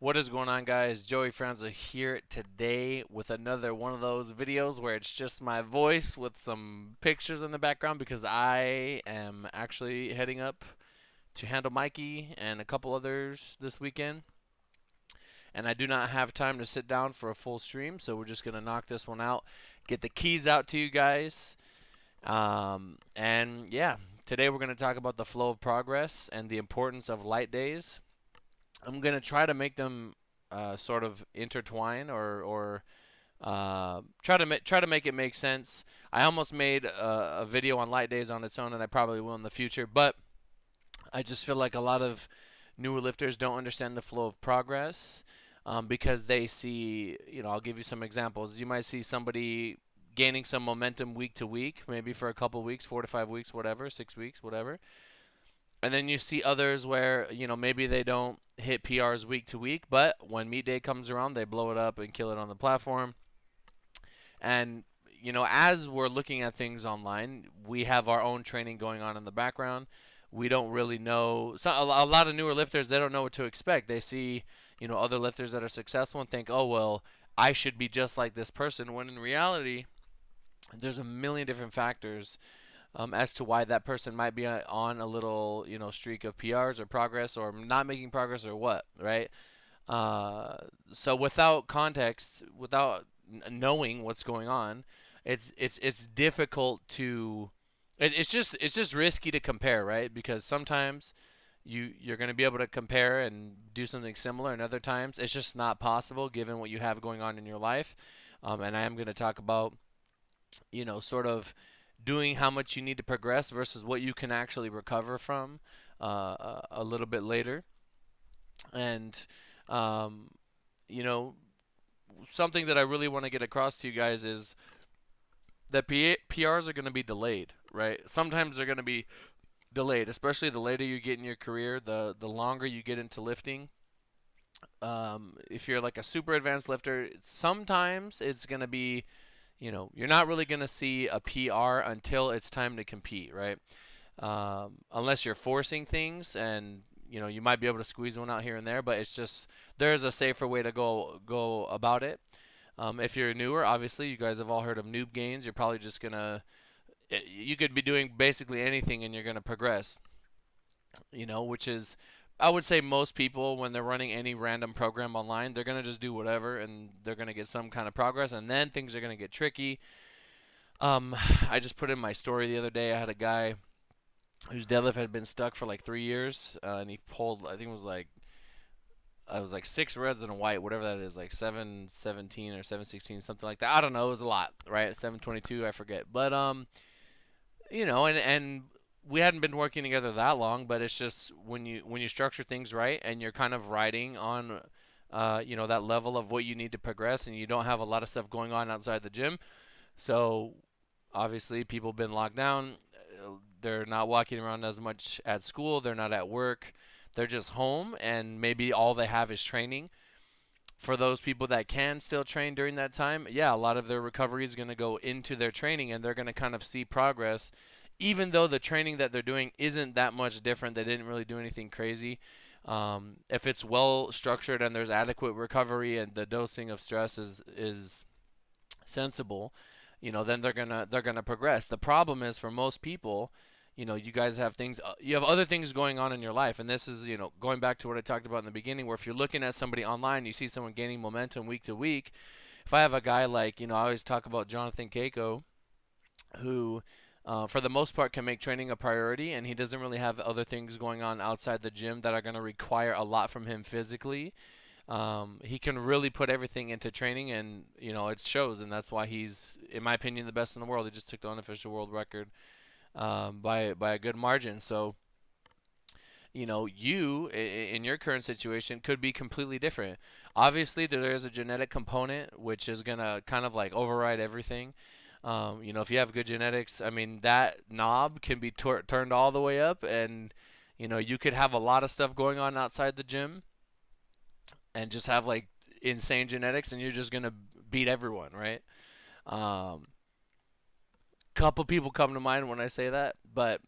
What is going on, guys? Joey Franzo here today with another one of those videos where it's just my voice with some pictures in the background because I am actually heading up to handle Mikey and a couple others this weekend. And I do not have time to sit down for a full stream, so we're just going to knock this one out, get the keys out to you guys. And yeah, today we're going to talk about the flow of progress and the importance of light days. I'm gonna try to make them sort of intertwine or try to make it make sense. I almost made a video on light days on its own, and I probably will in the future. But I just feel like a lot of newer lifters don't understand the flow of progress because they see. I'll give you some examples. You might see somebody gaining some momentum week to week, maybe for a couple weeks, 4 to 5 weeks, whatever, 6 weeks, whatever. And then you see others where, maybe they don't hit PRs week to week, but when meet day comes around, they blow it up and kill it on the platform. And, as we're looking at things online, we have our own training going on in the background. We don't really know. So a lot of newer lifters, they don't know what to expect. They see, other lifters that are successful and think, oh, well, I should be just like this person. When in reality, there's a million different factors as to why that person might be on a little, streak of PRs or progress or not making progress or what, right? Uh, so without context, without knowing what's going on, it's difficult to. It's just risky to compare, right? Because sometimes you're going to be able to compare and do something similar, and other times it's just not possible given what you have going on in your life. And I am going to talk about sort of doing how much you need to progress versus what you can actually recover from a little bit later. And, um, you know, something that I really want to get across to you guys is that PRs are going to be delayed, right? Sometimes they're going to be delayed, especially the later you get in your career, the longer you get into lifting. If you're like a super advanced lifter, sometimes it's going to be you're not really going to see a PR until it's time to compete, right? Unless you're forcing things, and you might be able to squeeze one out here and there, but it's just there's a safer way to go about it. If you're newer, obviously you guys have all heard of noob gains. You're probably just gonna you could be doing basically anything and you're gonna progress. Which is I would say most people when they're running any random program online, they're gonna just do whatever and they're gonna get some kind of progress, and then things are gonna get tricky. Um, I just put in my story the other day. I had a guy whose deadlift had been stuck for like 3 years, and he pulled. I think it was like I was like six reds and a white, whatever that is, like 717 or 716, something like that. I don't know. It was a lot, right? 722, I forget. But and we hadn't been working together that long, but it's just when you structure things right and you're kind of riding on that level of what you need to progress, and you don't have a lot of stuff going on outside the gym. So obviously people have been locked down. They're not walking around as much at school, they're not at work, they're just home, and maybe all they have is training. For those people that can still train during that time, yeah, a lot of their recovery is going to go into their training, and they're going to kind of see progress even though the training that they're doing isn't that much different. They didn't really do anything crazy. If it's well structured and there's adequate recovery and the dosing of stress is sensible, then they're gonna progress. The problem is for most people, you guys have things, you have other things going on in your life, and this is going back to what I talked about in the beginning, where if you're looking at somebody online, you see someone gaining momentum week to week. If I have a guy like I always talk about Jonathan Keiko, who for the most part can make training a priority, and he doesn't really have other things going on outside the gym that are going to require a lot from him physically. He can really put everything into training, and it shows, and that's why he's, in my opinion, the best in the world. He just took the unofficial world record by a good margin. So you in your current situation could be completely different. Obviously, there is a genetic component which is gonna kind of like override everything. If you have good genetics, I mean that knob can be turned all the way up, and you could have a lot of stuff going on outside the gym and just have like insane genetics, and you're just gonna beat everyone, right? Um, Couple people come to mind when I say that, but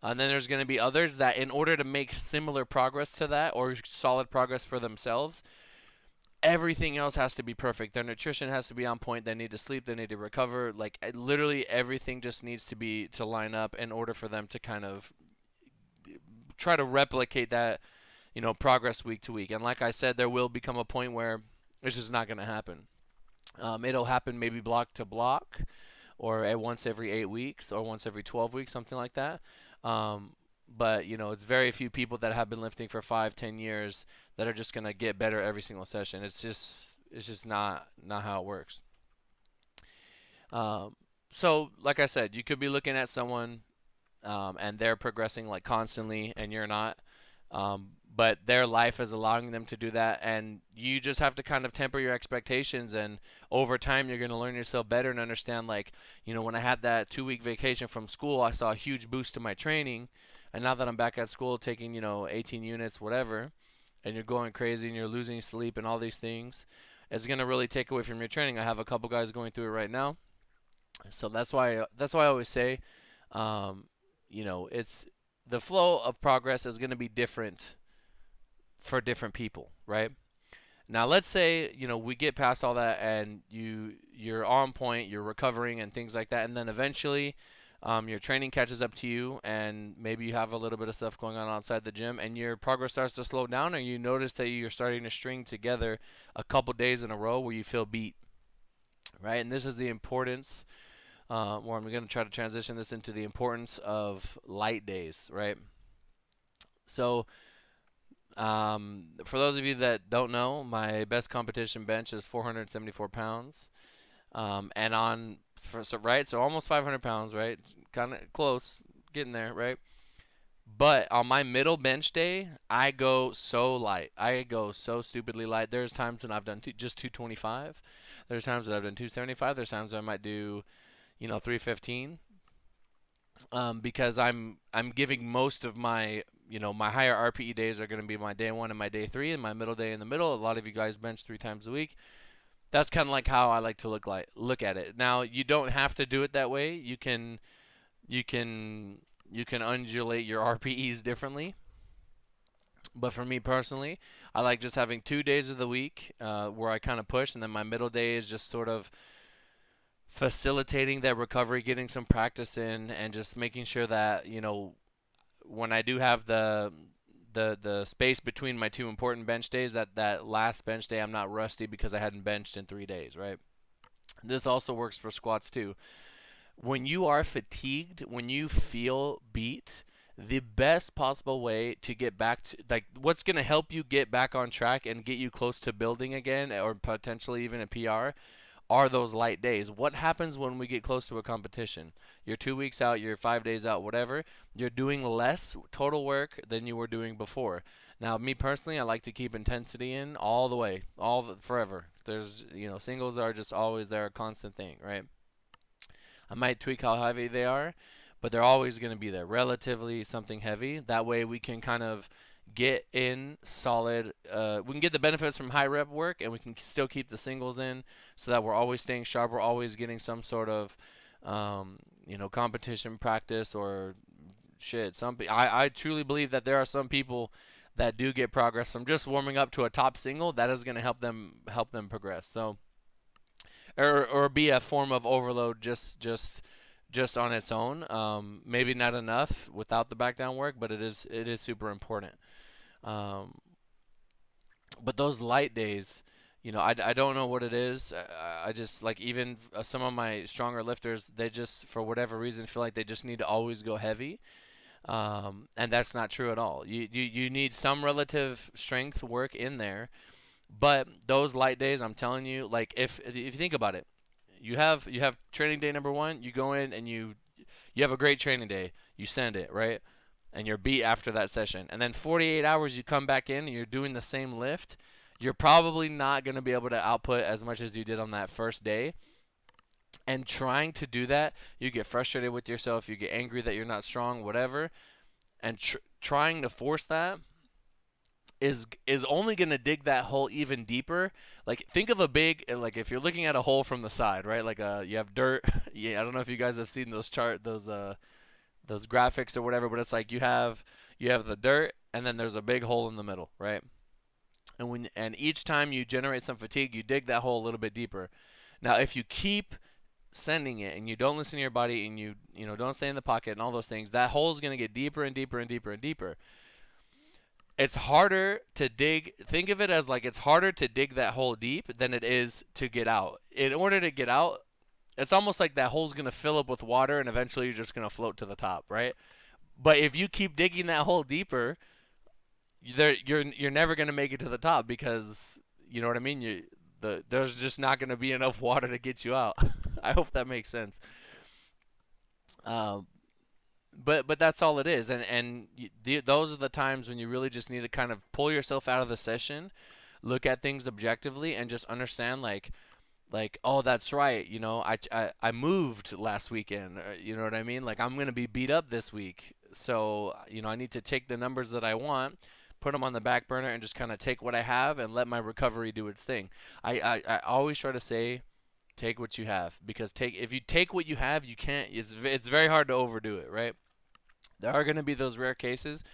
and then there's gonna be others that, in order to make similar progress to that or solid progress for themselves, everything else has to be perfect. Their nutrition has to be on point. They need to sleep. They need to recover. Like literally everything just needs to be to line up in order for them to kind of try to replicate that, progress week to week. And like I said, there will become a point where it's just not going to happen. It'll happen maybe block to block, or at once every 8 weeks, or once every 12 weeks, something like that. Um, but it's very few people that have been lifting for 5, 10 years that are just gonna get better every single session. It's just not how it works. Um, so like I said, you could be looking at someone, and they're progressing like constantly, and you're not. But their life is allowing them to do that, and you just have to kind of temper your expectations. And over time, you're going to learn yourself better and understand, like, when I had that 2 week vacation from school, I saw a huge boost to my training. And now that I'm back at school taking, 18 units, whatever, and you're going crazy and you're losing sleep and all these things, it's going to really take away from your training. I have a couple guys going through it right now. So that's why I always say, um, it's the flow of progress is going to be different for different people, right? Now, let's say we get past all that, and you're on point, you're recovering, and things like that, and then eventually, your training catches up to you, and maybe you have a little bit of stuff going on outside the gym, and your progress starts to slow down, and you notice that you're starting to string together a couple days in a row where you feel beat, right? And this is the importance, or I'm going to try to transition this into the importance of light days, right? So, for those of you that don't know, my best competition bench is 474 pounds. Right, so almost 500 pounds, right? Kind of close, getting there, right? But on my middle bench day, I go so light. I go so stupidly light. There's times when I've done just 225. There's times that I've done 275. There's times I might do, 315. Because I'm giving most of my my higher RPE days are going to be my day one and my day three, and my middle day in the middle. A lot of you guys bench 3 times a week. That's kind of like how I like to look at it. Now, you don't have to do it that way. You can undulate your RPEs differently. But for me personally, I like just having 2 days of the week, where I kind of push, and then my middle day is just sort of facilitating that recovery, getting some practice in, and just making sure that when I do have the space between my two important bench days, that last bench day I'm not rusty because I hadn't benched in 3 days, right? This also works for squats too. When you are fatigued, when you feel beat, the best possible way to get back to, like, what's going to help you get back on track and get you close to building again, or potentially even a PR, are those light days. What happens when we get close to a competition? You're 2 weeks out, you're 5 days out, whatever. You're doing less total work than you were doing before. Now, me personally, I like to keep intensity in all the way, forever. There's, singles are just always there, a constant thing, right? I might tweak how heavy they are, but they're always going to be there, relatively something heavy. That way we can kind of get in solid. We can get the benefits from high rep work, and we can still keep the singles in, so that we're always staying sharp. We're always getting some sort of, competition practice or shit. I truly believe that there are some people that do get progress from just warming up to a top single. That is going to help them progress. So, or be a form of overload just on its own. Maybe not enough without the back down work, but it is super important. Um, but those light days, I don't know what it is. I just like, even some of my stronger lifters, they just, for whatever reason, feel like they just need to always go heavy. And that's not true at all. You need some relative strength work in there, but those light days, I'm telling you, like, if you think about it, you have training day number one. You go in and you have a great training day. You send it, right, and you're beat after that session. And then 48 hours, you come back in and you're doing the same lift. You're probably not going to be able to output as much as you did on that first day. And trying to do that, you get frustrated with yourself. You get angry that you're not strong, whatever. And trying to force that is only going to dig that hole even deeper. Like, think of a big, like, if you're looking at a hole from the side, right? Like, you have dirt. Yeah, I don't know if you guys have seen those graphics or whatever, but it's like you have the dirt, and then there's a big hole in the middle, right? And each time you generate some fatigue, you dig that hole a little bit deeper. Now, if you keep sending it and you don't listen to your body and you don't stay in the pocket and all those things, that hole is going to get deeper and deeper and deeper and deeper. It's harder to dig. Think of it as like it's harder to dig that hole deep than it is to get out. In order to get out, it's almost like that hole's going to fill up with water and eventually you're just going to float to the top, right? But if you keep digging that hole deeper, you're never going to make it to the top because you know what I mean. There's just not going to be enough water to get you out. I hope that makes sense. Um, but that's all it is, and those are the times when you really just need to kind of pull yourself out of the session, look at things objectively, and just understand like oh that's right, I moved last weekend, you know what I mean? Like I'm gonna be beat up this week, so I need to take the numbers that I want, put them on the back burner, and just kind of take what I have and let my recovery do its thing. I always try to say take what you have because take if you take what you have you can't it's very hard to overdo it, right? There are going to be those rare cases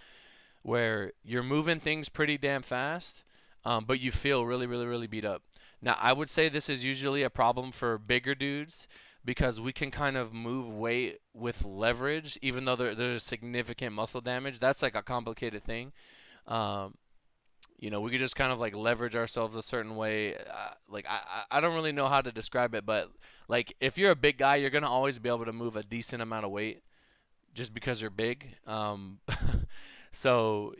where you're moving things pretty damn fast, but you feel really, really, really beat up. Now, I would say this is usually a problem for bigger dudes because we can kind of move weight with leverage, even though there's significant muscle damage. That's like a complicated thing. Um, we could just kind of like leverage ourselves a certain way. Like I don't really know how to describe it, but like if you're a big guy, you're gonna always be able to move a decent amount of weight just because you're big. So,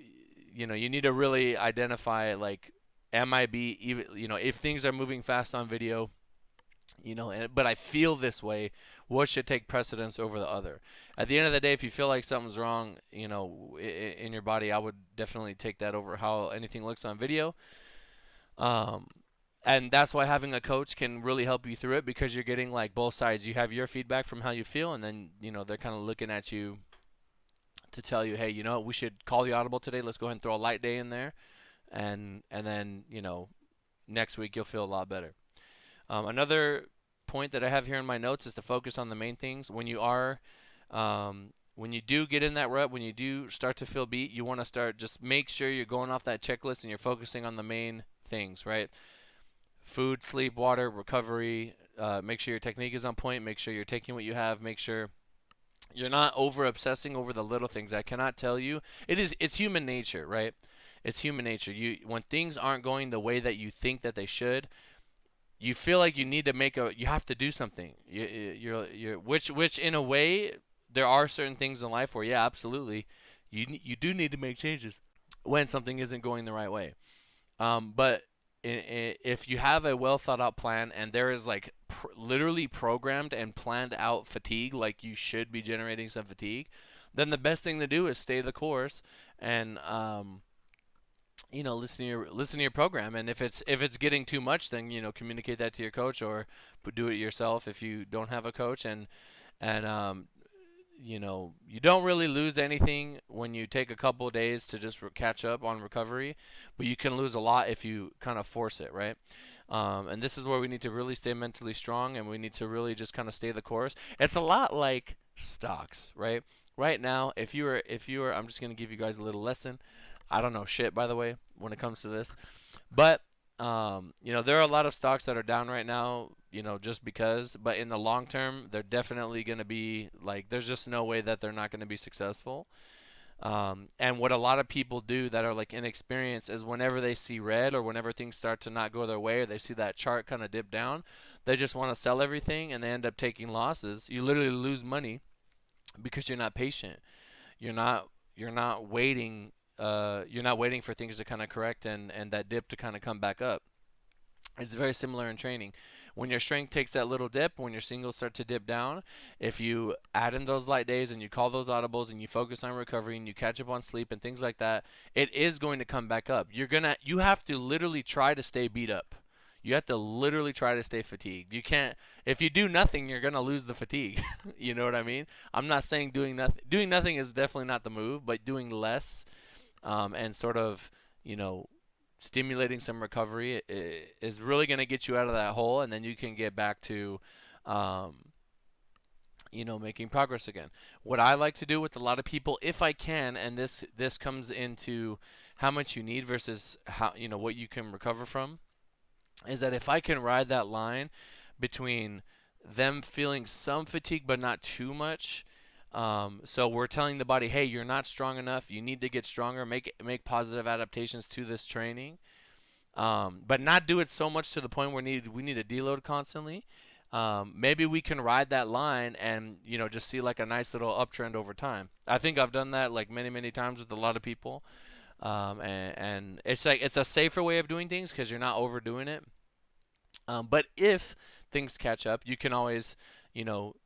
you need to really identify like, am I be even, if things are moving fast on video, but I feel this way, what should take precedence over the other? At the end of the day, if you feel like something's wrong, in your body, I would definitely take that over how anything looks on video. Um, and that's why having a coach can really help you through it because you're getting like both sides. You have your feedback from how you feel, and then they're kind of looking at you to tell you, hey, we should call the audible today. Let's go ahead and throw a light day in there, and then next week you'll feel a lot better. Another point that I have here in my notes is to focus on the main things. When you do get in that rut, when you do start to feel beat, you want to start just make sure you're going off that checklist and you're focusing on the main things, right? Food, sleep, water, recovery. Make sure your technique is on point. Make sure you're taking what you have. Make sure you're not over obsessing over the little things. I cannot tell you. It's human nature, right? It's human nature. When things aren't going the way that you think that they should, you feel like you have to do something. Which in a way there are certain things in life where yeah, absolutely, you do need to make changes when something isn't going the right way. But if you have a well thought out plan and there is like literally programmed and planned out fatigue, like you should be generating some fatigue, then the best thing to do is stay the course and listen to your program. And if it's getting too much, then communicate that to your coach or do it yourself if you don't have a coach. And you don't really lose anything when you take a couple of days to just catch up on recovery, but you can lose a lot if you kind of force it, right? And this is where we need to really stay mentally strong and we need to really just kind of stay the course. It's a lot like stocks, right? Right now, if you were, I'm just going to give you guys a little lesson. I don't know shit, by the way, when it comes to this. But there are a lot of stocks that are down right now, just because. But in the long term, they're definitely going to be like, there's just no way that they're not going to be successful. And what a lot of people do that are like inexperienced is whenever they see red or whenever things start to not go their way or they see that chart kind of dip down, they just want to sell everything and they end up taking losses. You literally lose money because you're not patient. You're not you're not waiting you're not waiting for things to kind of correct and that dip to kind of come back up. It's very similar in training. When your strength takes that little dip, when your singles start to dip down, if you add in those light days and you call those audibles and you focus on recovery and you catch up on sleep and things like that, it is going to come back up. You have to literally try to stay beat up. You have to literally try to stay fatigued. You can't if you do nothing, you're going to lose the fatigue. You know what I mean? I'm not saying doing nothing. Doing nothing is definitely not the move, but doing less and sort of, you know, stimulating some recovery is really going to get you out of that hole, and then you can get back to, um, making progress again. What I like to do with a lot of people, if I can, and this comes into how much you need versus how what you can recover from, is that if I can ride that line between them feeling some fatigue but not too much. So we're telling the body, hey, you're not strong enough. You need to get stronger. Make positive adaptations to this training, but not do it so much to the point where we need to deload constantly. Maybe we can ride that line and just see like a nice little uptrend over time. I think I've done that like many times with a lot of people, and it's like it's a safer way of doing things because you're not overdoing it. But if things catch up, you can always,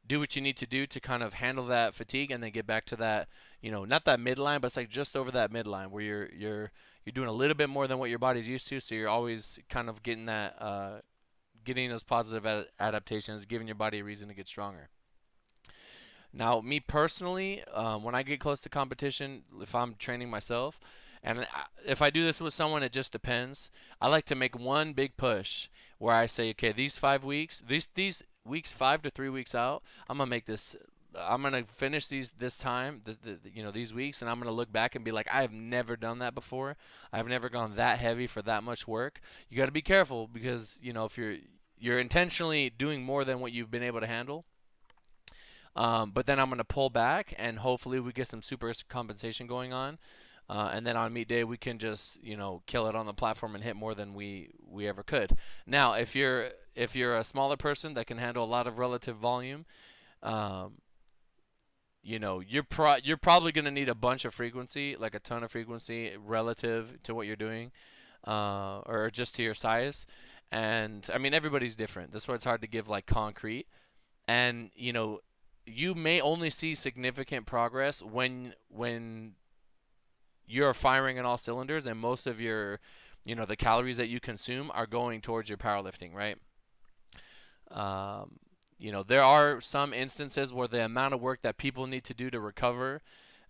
do what you need to do to kind of handle that fatigue and then get back to that, not that midline, but it's like just over that midline where you're doing a little bit more than what your body's used to, so you're always kind of getting that, getting those positive adaptations, giving your body a reason to get stronger. Now, me personally, when I get close to competition, if I'm training myself, and if I do this with someone, it just depends. I like to make one big push where I say, okay, these 5 weeks, these weeks 5 to 3 weeks out, I'm gonna make this. I'm gonna finish these this time, these weeks, and I'm gonna look back and be like, I have never done that before. I've never gone that heavy for that much work. You got to be careful because if you're intentionally doing more than what you've been able to handle. But then I'm going to pull back and hopefully we get some super compensation going on. And then on meet day we can just kill it on the platform and hit more than we ever could. Now if you're a smaller person that can handle a lot of relative volume, um, you're probably going to need a bunch of frequency, like a ton of frequency relative to what you're doing, or just to your size. And I mean everybody's different. That's why it's hard to give like concrete. And you may only see significant progress when you're firing on all cylinders and most of your the calories that you consume are going towards your powerlifting, right? um, there are some instances where the amount of work that people need to do to recover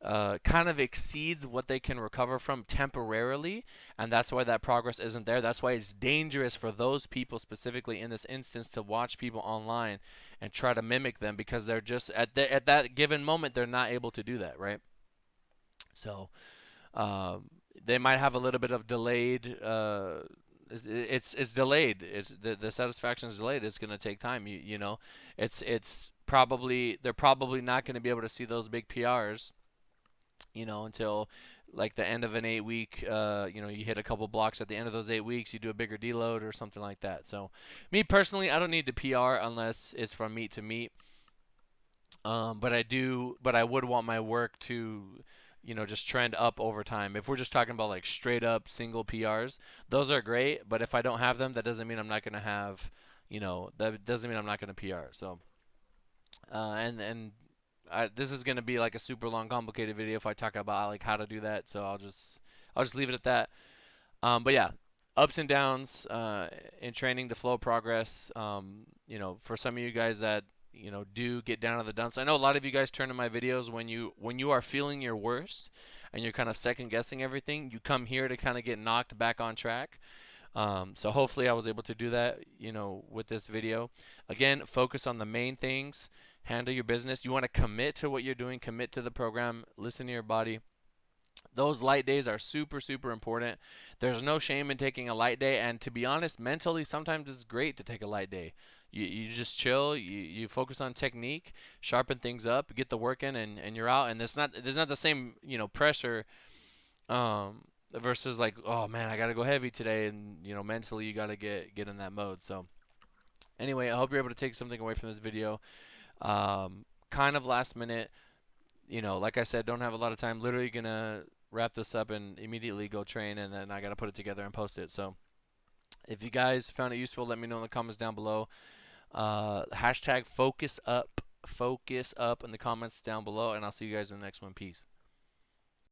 kind of exceeds what they can recover from temporarily, and that's why that progress isn't there. That's why it's dangerous for those people specifically in this instance to watch people online and try to mimic them because they're just at that given moment they're not able to do that, right? So um, they might have a little bit of delayed. It's delayed. The satisfaction is delayed. It's gonna take time. It's probably they're probably not going to be able to see those big PRs until like the end of an 8 week, you hit a couple blocks at the end of those 8 weeks, you do a bigger deload or something like that. So, me personally, I don't need the PR unless it's from meet to meet. But I would want my work to, just trend up over time. If we're just talking about like straight up single PRs, those are great. But if I don't have them, that doesn't mean I'm not gonna have, that doesn't mean I'm not gonna PR. So, and this is gonna be like a super long, complicated video if I talk about like how to do that. So I'll just leave it at that. But yeah, ups and downs in training, the flow of progress. For some of you guys that do get down to the dumps. I know a lot of you guys turn to my videos when you are feeling your worst and you're kind of second guessing everything. You come here to kind of get knocked back on track. So hopefully I was able to do that, with this video. Again, focus on the main things. Handle your business. You want to commit to what you're doing, commit to the program, listen to your body. Those light days are super, super important. There's no shame in taking a light day, and to be honest, mentally, sometimes it's great to take a light day. You just chill, you focus on technique, sharpen things up, get the work in, and you're out. And there's not the same, pressure versus like, oh man, I gotta go heavy today, and mentally you gotta get in that mode. So anyway, I hope you're able to take something away from this video. Kind of last minute, like I said, don't have a lot of time. Literally gonna wrap this up and immediately go train, and then I gotta put it together and post it. So if you guys found it useful, let me know in the comments down below. Hashtag focus up in the comments down below, and I'll see you guys in the next one. Peace.